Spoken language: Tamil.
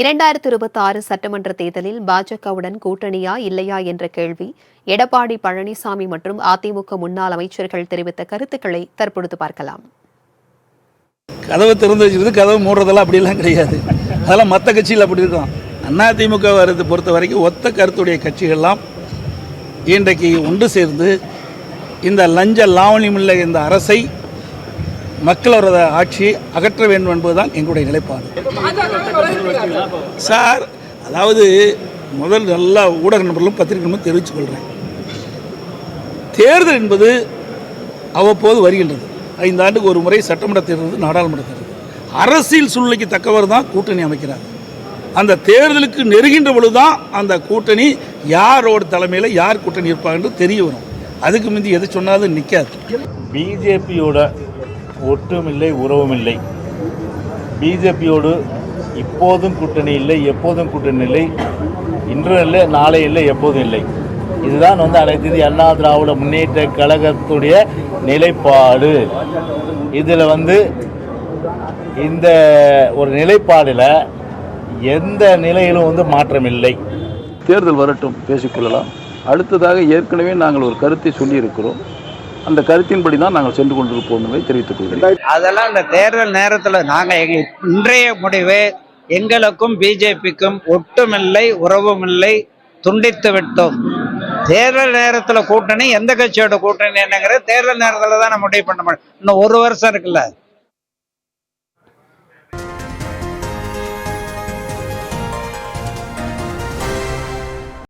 2026 சட்டமன்ற தேர்தலில் பாஜகவுடன் கூட்டணியா இல்லையா என்ற கேள்வி எடப்பாடி பழனிசாமி மற்றும் அதிமுக முன்னாள் அமைச்சர்கள் தெரிவித்த கருத்துக்களை தற்பொழுது பார்க்கலாம். கதவை திறந்து வச்சுக்கிறது, கதவை மூடுறதெல்லாம் அப்படிலாம் கிடையாது. அதெல்லாம் மற்ற கட்சியில் அப்படி இருக்கும். அதிமுக பொறுத்த வரைக்கும் ஒத்த கருத்துடைய கட்சிகள்லாம் இன்றைக்கு ஒன்று சேர்ந்து இந்த லஞ்ச லாவணியமுள்ள இந்த அரசை மக்களோட ஆட்சியை அகற்ற வேண்டும் என்பதுதான் எங்களுடைய நிலைப்பாடு. சார், அதாவது முதல் எல்லா ஊடக நண்பர்களும் பத்திரிகைகளும் தெரிவித்துக் கொள்கிறேன். தேர்தல் என்பது அவ்வப்போது வருகின்றது. 5 ஆண்டுக்கு ஒரு முறை சட்டமன்ற தேர்தல், நாடாளுமன்ற தேர்தல். அரசியல் சூழ்நிலைக்கு தக்கவர் தான் கூட்டணி அமைக்கிறார். அந்த தேர்தலுக்கு நெருங்கின்ற பொழுதுதான் அந்த கூட்டணி யாரோட தலைமையில் யார் கூட்டணி இருப்பாங்க என்று தெரிய வரும். அதுக்கு முந்தி எது சொன்னாலும் நிற்காது. பிஜேபியோட ஒட்டும் இல்லை, உறவும் இல்லை. பிஜேபியோடு இப்போதும் கூட்டணி இல்லை, எப்போதும் கூட்டணி இல்லை. இன்றும் இல்லை, நாளை இல்லை, எப்போதும் இல்லை. இதுதான் அனைத்து இந்திய அண்ணா திராவிட முன்னேற்ற கழகத்துடைய நிலைப்பாடு. இதில் இந்த ஒரு நிலைப்பாடில் எந்த நிலையிலும் மாற்றம் இல்லை. தேர்தல் வரட்டும், பேசிக்கொள்ளலாம். அடுத்ததாக ஏற்கனவே நாங்கள் ஒரு கருத்தை சொல்லியிருக்கிறோம். அந்த கருத்தின்படி தான் நாங்கள் சென்று கொண்டிருப்போம் என்பதை தெரிவித்துக் கொள்கிறேன். அதெல்லாம் இந்த தேர்தல் நேரத்தில் நாங்கள் இன்றைய முடிவு எங்களுக்கும் பிஜேபிக்கும் ஒட்டுமில்லை, உறவும் இல்லை, துண்டித்து விட்டோம். தேர்தல் நேரத்தில் கூட்டணி எந்த கட்சியோட கூட்டணி என்னங்கிறது தேர்தல் நேரத்தில் தான் முடிவு பண்ண முடியும். இன்னும் 1 வருஷம் இருக்குல்ல.